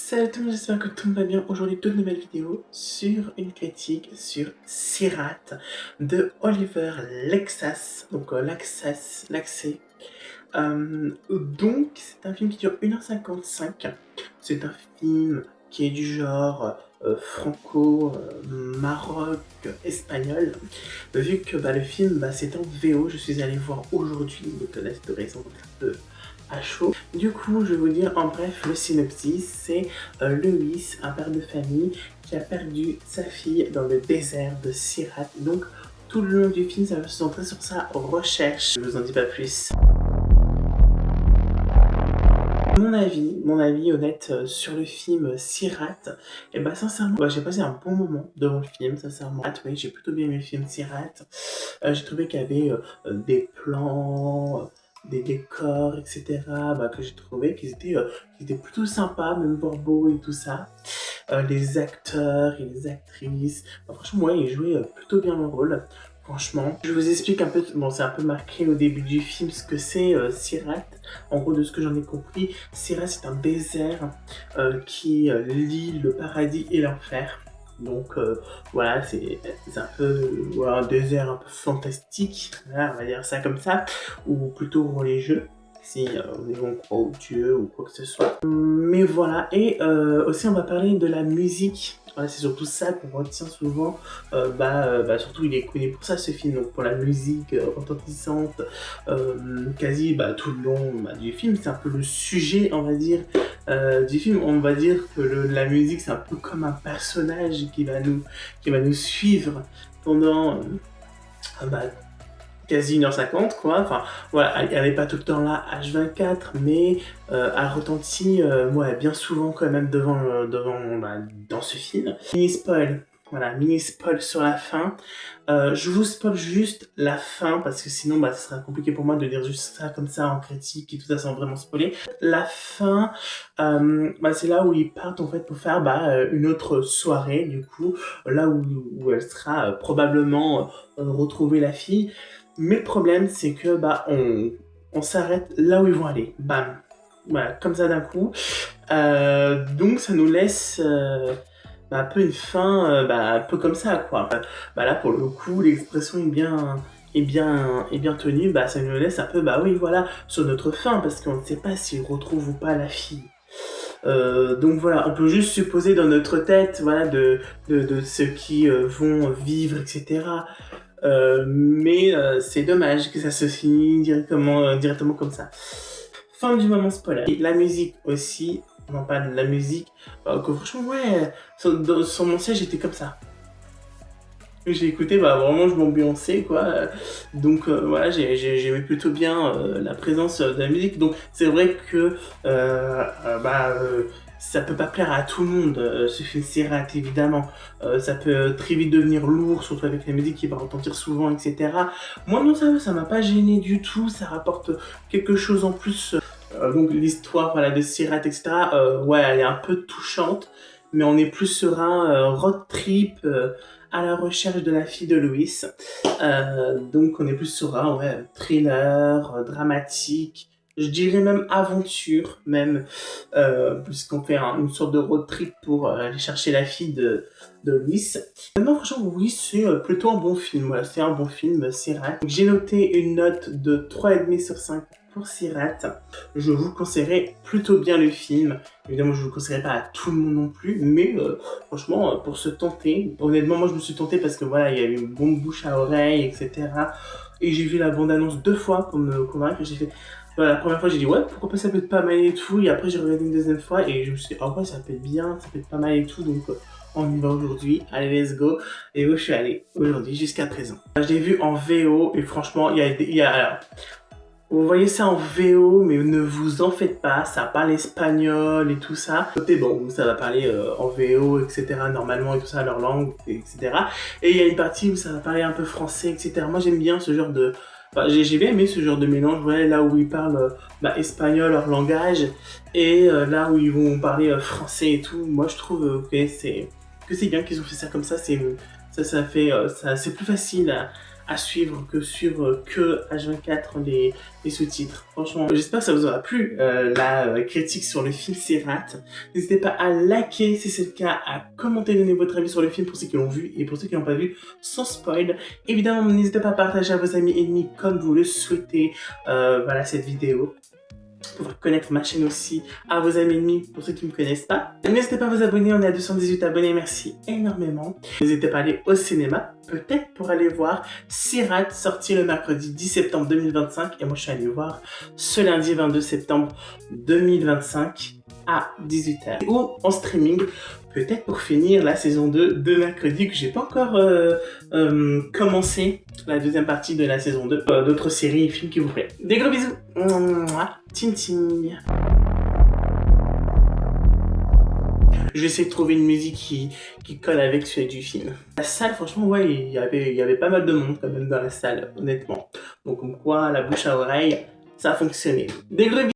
Salut tout le monde, j'espère que tout le monde va bien. Aujourd'hui, toute nouvelle vidéo sur une critique sur Sirat de Oliver Lexas. Donc Laxé. Donc, c'est un film qui dure 1h55. C'est un film qui est du genre franco-maroc espagnol. Vu que le film c'est en VO, je suis allé voir aujourd'hui, donc là c'est de raison un peu à chaud. Du coup, je vais vous dire en bref le synopsis. C'est Lewis, un père de famille, qui a perdu sa fille dans le désert de Sirat. Donc, tout le long du film, ça va se centrer sur sa recherche. Je vous en dis pas plus. Mon avis honnête sur le film Sirat, et sincèrement, j'ai passé un bon moment devant le film, sincèrement. Oui, j'ai plutôt bien aimé le film Sirat. J'ai trouvé qu'il y avait des plans, des décors, etc. Que j'ai trouvé qu'ils étaient plutôt sympas, même beaux et tout ça. Les acteurs et les actrices, franchement, ils jouaient plutôt bien leur rôle. Franchement, je vous explique un peu, c'est un peu marqué au début du film ce que c'est Sirat. En gros, de ce que j'en ai compris, Sirat c'est un désert qui lie le paradis et l'enfer. Donc voilà, c'est un peu un désert un peu fantastique, voilà, on va dire ça comme ça, ou plutôt religieux, si on croit au Dieu ou quoi que ce soit. Mais voilà, et aussi on va parler de la musique. Voilà, c'est surtout ça qu'on retient souvent. Surtout, il est connu pour ça, ce film, donc pour la musique retentissante, quasi tout le long du film. C'est un peu le sujet, on va dire, du film. On va dire que la musique, c'est un peu comme un personnage qui va nous suivre pendant quasi 1h50, quoi. Enfin, voilà, elle n'est pas tout le temps là, H24, mais elle retentit bien souvent quand même dans ce film. Mini spoil, voilà, mini spoil sur la fin. Je vous spoil juste la fin, parce que sinon, ce sera compliqué pour moi de dire juste ça comme ça en critique et tout ça sans vraiment spoiler. La fin, c'est là où ils partent en fait pour faire une autre soirée, du coup, là où elle sera probablement retrouver la fille. Mais le problème, c'est que on s'arrête là où ils vont aller. Bam. Voilà, comme ça d'un coup. Donc ça nous laisse un peu une fin, un peu comme ça, quoi. Là, pour le coup, l'expression est bien tenue. Ça nous laisse un peu, sur notre fin, parce qu'on ne sait pas s'ils retrouvent ou pas la fille. Donc voilà, on peut juste supposer dans notre tête, voilà, de ceux qui vont vivre, etc. Mais c'est dommage que ça se finisse directement comme ça. Fin du moment spoiler. Et la musique aussi, non pas de la musique, que franchement sur mon siège j'étais comme ça. J'ai écouté, vraiment je m'ambiançais quoi. Donc voilà, j'aimais plutôt bien la présence de la musique. Donc c'est vrai que ça peut pas plaire à tout le monde, ce film Sirat évidemment. Ça peut très vite devenir lourd, surtout avec la musique qui va retentir souvent, etc. Moi non, ça m'a pas gêné du tout, ça rapporte quelque chose en plus. Donc l'histoire de Sirat, etc. Elle est un peu touchante, mais on est plus sur un road trip à la recherche de la fille de Lewis. Donc on est plus sur un thriller, dramatique, je dirais même aventure, puisqu'on fait une sorte de road trip pour aller chercher la fille de Lewis. Maintenant, franchement, oui, c'est plutôt un bon film. Voilà, c'est un bon film, Sirat. J'ai noté une note de 3,5 sur 5 pour Sirat. Je vous conseillerais plutôt bien le film. Évidemment, je ne vous conseillerais pas à tout le monde non plus, mais franchement, pour se tenter, honnêtement, moi je me suis tenté parce que voilà, il y avait une bonne bouche à oreille, etc. Et j'ai vu la bande-annonce 2 fois pour me convaincre. J'ai fait, la première fois, j'ai dit pourquoi pas, ça peut être pas mal et tout. Et après, j'ai regardé une deuxième fois et je me suis dit, ça peut être bien, ça peut être pas mal et tout. Donc, on y va aujourd'hui. Allez, let's go. Et où je suis allé aujourd'hui jusqu'à présent. Je l'ai vu en VO et franchement, alors, vous voyez ça en VO, mais ne vous en faites pas, ça parle espagnol et tout ça. Bon, ça va parler en VO, etc. normalement et tout ça, leur langue, etc. Et il y a une partie où ça va parler un peu français, etc. Moi j'aime bien ce genre de... j'ai bien aimé ce genre de mélange, là où ils parlent espagnol, leur langage, et là où ils vont parler français et tout. Moi je trouve que c'est bien qu'ils ont fait ça comme ça, c'est plus facile à suivre que suivre que H24 les sous-titres. Franchement, j'espère que ça vous aura plu, la critique sur le film Sirat. N'hésitez pas à liker si c'est le cas, à commenter, donner votre avis sur le film pour ceux qui l'ont vu et pour ceux qui l'ont pas vu, sans spoil. Évidemment, n'hésitez pas à partager à vos amis ennemis comme vous le souhaitez, voilà, cette vidéo. Pouvoir connaître ma chaîne aussi à vos amis ennemis pour ceux qui ne me connaissent pas. N'hésitez pas à vous abonner, on est à 218 abonnés, merci énormément. N'hésitez pas à aller au cinéma, peut-être pour aller voir Sirat, sorti le mercredi 10 septembre 2025. Et moi je suis allé le voir ce lundi 22 septembre 2025 à 18h. Ou en streaming, peut-être pour finir la saison 2 de mercredi, que j'ai pas encore commencé la deuxième partie de la saison 2. D'autres séries et films qui vous plaît. Des gros bisous. Tintin. Je vais essayer de trouver une musique qui colle avec celui du film. La salle, franchement, ouais, il y avait pas mal de monde quand même dans la salle, honnêtement. Donc comme quoi, la bouche à oreille, ça a fonctionné. Des gros bisous.